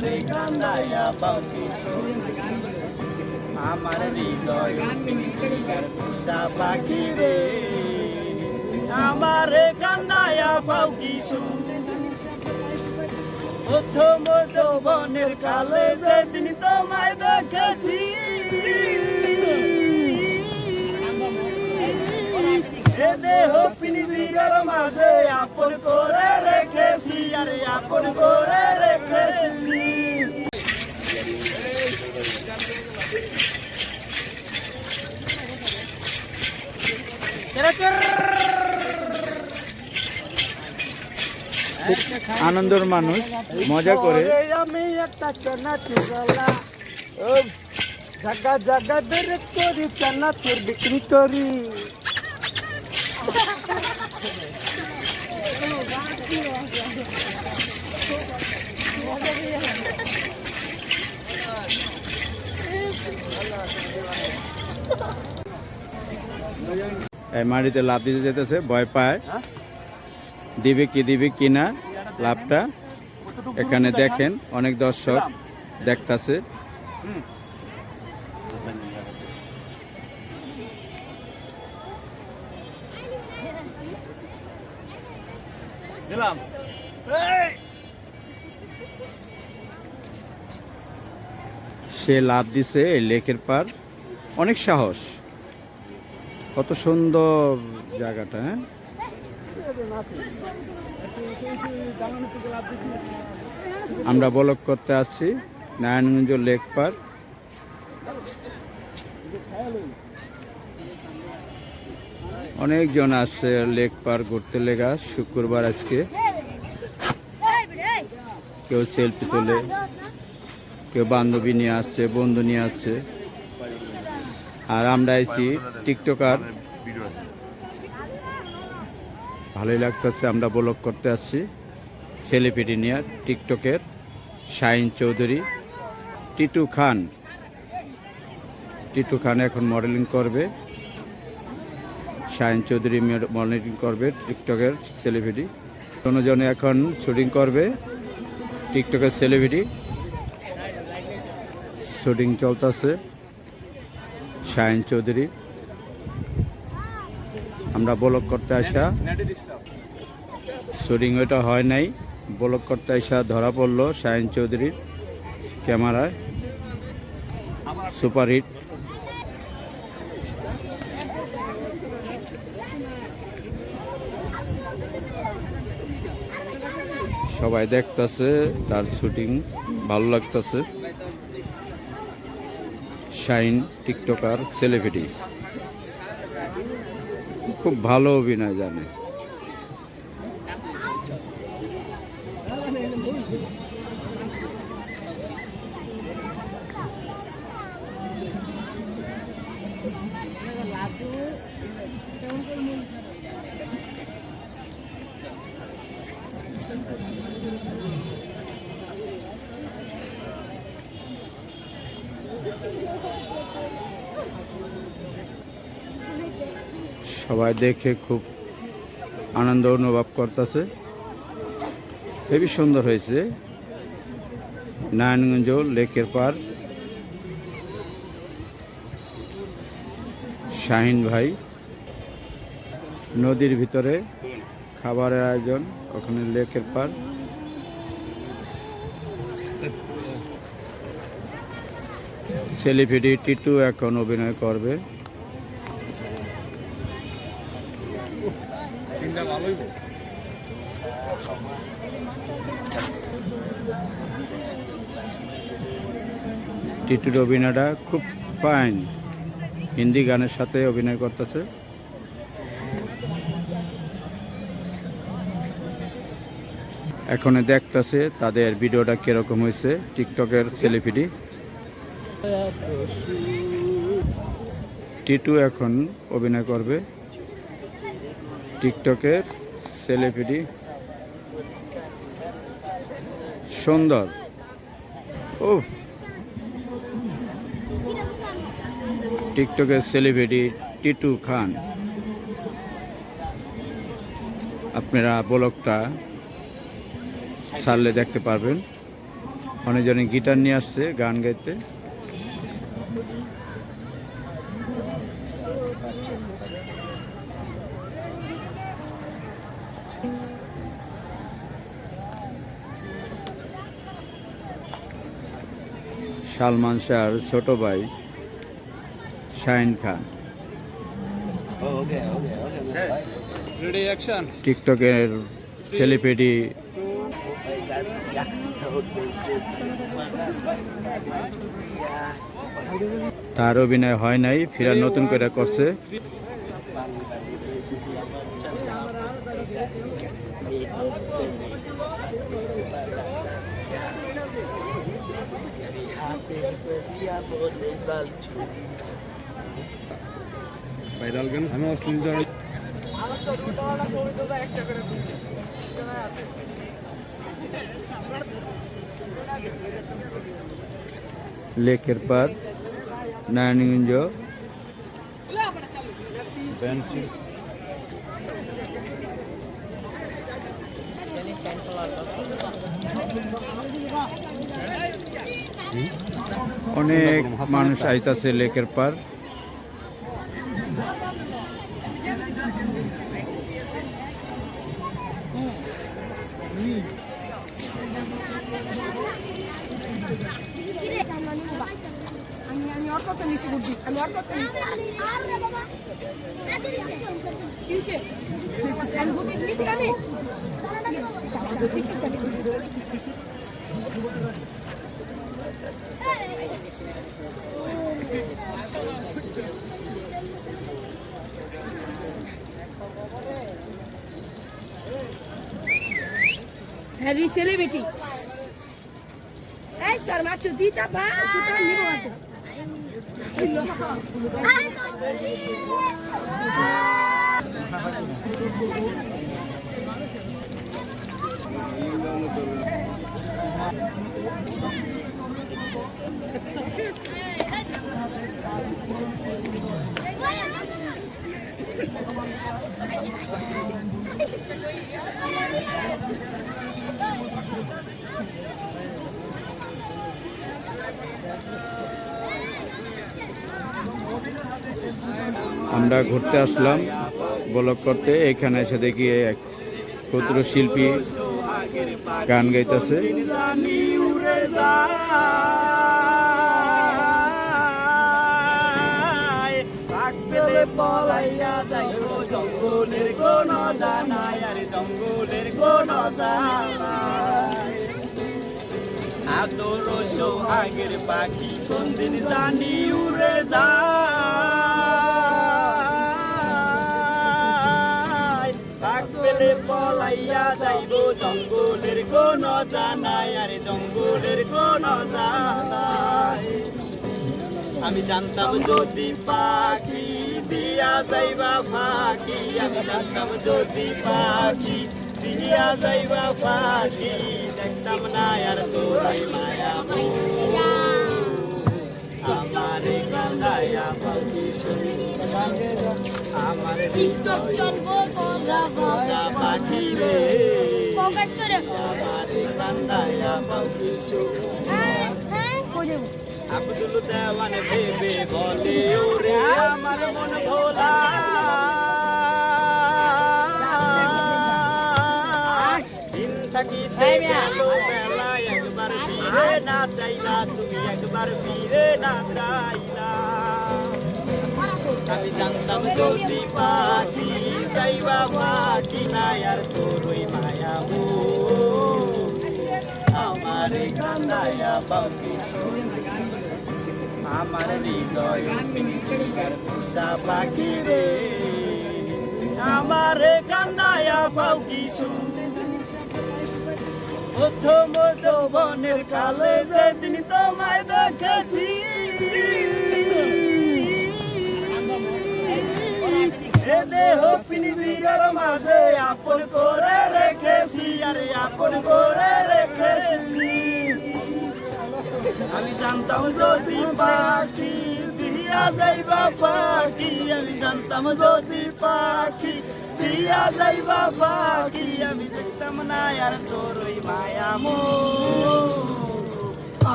আমারে কান্দায়া পাও কি সুখ আমার হৃদয় পিঞ্জিরার পোষা পাখি রে আমারে কান্দায়া পাও কি সুখ প্রথম যৌবনের কালে যেদিন তোমায় দেখেছি দেহ পিঞ্জিরার মাঝে আপন করে রেখেছি আরে আপন করে রেখেছি আনন্দের মানুষ মজা করে আমি একটা চানাচুর জায়গা জায়গা বেরেক করি চানাচুর বিক্রি করি এই মাটিতে লাভ দিতে যেতেছে ভয় পায় দিবে কি না লাভটা এখানে দেখেন অনেক দর্শক দেখতাছে সে লাভ দিছে এই লেকের পার অনেক সাহস কত সুন্দর জায়গাটা হ্যাঁ আমরা ব্লগ করতে আসছি নারায়ণগঞ্জ লেক পার অনেকজন আসছে লেক পার ঘুরতে লেগা শুক্রবার আজকে কেউ সেলফি তোলে কেউ বান্ধবী নিয়ে আসছে বন্ধু নিয়ে আসছে আর আমরা আইছি টিকটকার ভালোই লাগতেছে আমরা ব্লগ করতে আসছি সেলিব্রিটি নিয়ে টিকটকের শাহিন চৌধুরী টিটু খান এখন মডেলিং করবে শাহিন চৌধুরী মডেলিং করবে টিকটকের সেলিব্রিটি জনে এখন শুটিং করবে টিকটকের সেলিব্রিটি শুটিং চলতেছে শাহিন চৌধুরী আমরা ব্লগ করতে আসা শুটিং ওইটা হয় নাই ব্লগ করতে আসা ধরা পড়লো শাহিন চৌধুরীর ক্যামেরায় সুপারহিট সবাই দেখতেছে তার শুটিং ভালো লাগতেছে শাহিন টিকটকার সেলিব্রিটি খুব ভালো অভিনয় জানে সবাই দেখে খুব আনন্দ অনুভব করতেছে হেবি সুন্দর হয়েছে নারায়ণগঞ্জ লেকের পার শাহিন ভাই নদীর ভিতরে খাবারের আয়োজন ওখানে লেকের পার সেলিব্রিটি টিটু এখন অভিনয় করবে টিটুর অভিনয়টা খুব ফাইন হিন্দি গানের সাথে অভিনয় করতেছে এখন দেখতেছে তাদের ভিডিওটা কিরকম হয়েছে টিকটকের সেলিব্রিটি টিটু এখন অভিনয় করবে টিকটকের সেলিব্রিটি সুন্দর ও টিকটকের সেলিব্রিটি টিটু খান আপনারা ব্লগটা ছাড়লে দেখতে পারবেন অনেকজনে গিটার নিয়ে আসছে গান গাইতে। সালমান শাহর ছোট ভাই শাহিন খান টিকটকের সেলিব্রিটি। তার অভিনয় হয় নাই, ফিরা নতুন করে করছে। ভাইরাল গান আমি অশ্লীল লেকের পার নারায়ণগঞ্জ অনেক মানুষ আইতাছে লেকের পার। আমি আর কত নিছি গুড্ডি আমি আর কত নিছি কিসে আমি গুড্ডি নিছি আমি হ্যারি সেলিব্রিটি এই তোর মাছ দি চাপা সুতা নিব আতে আমরা ঘুরতে আসলাম ব্লগ করতে। এখানে এসে দেখি এক ক্ষুদ্র শিল্পী গান গাইতেছে। জঙ্গলের কোন জানাই আর জঙ্গলের কোন জানাই আদর সোহাগের পাখি কোন দিন জানি উড়ে যায় পাক পেলে পলাইয়া যাইব জঙ্গলের কোন জানাই আর জঙ্গলের কোন জানাই আমি জানতাম যদি পাখি দিয়া যাইবা ফাঁকি আমি জানতাম যদি পাখি দিয়া যাইবা ফাঁকি দেখতাম না আর তোরাই মায়া আমারে কান্দায়া পাখি আমার টিকটক চলবো তোরা বাবা পাখি রে পকেট করে আমারে কান্দায়া পাখি হ্যাঁ কই যাব আব্দুল দেওয়ান ভেবে বলে ওরে আমার মন ভোলা দিন থাকিতে গেল বেলা একবার ফিরে না চাইলা তুমি একবার ফিরে না চাইলা আমি জানতাম যদি পাখি যাইবা পাখি না আর তোরই মায়া মো আমারে কান্দায়া পাখি আমার হৃদয় পিঞ্জিরার পোষা পাখি রে আমারে কান্দায়া পাও কিছু প্রথম যৌবনের কালে যেদিন তোমায় দেখেছি এ দেহ পিঞ্জিরার মাঝে আপন করে রেখেছি আরে আপন করে রেখেছি আমি জানতাম যদি পাখি দিয়া যাইবা পাখি আমি জানতাম যদি পাখি দিয়া যাইবা পাখি আমি দেখতাম না আর তোর ওই মায়া মো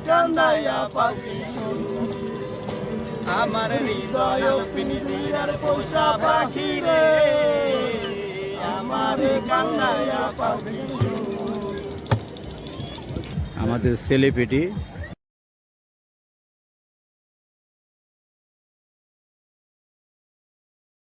কান্দায়া পাখি শুন আমার হৃদয় পিঞ্জিরার পোষা পাখি রে আমার কান্দায়া পাখি শুন আমাদের সেলিব্রিটি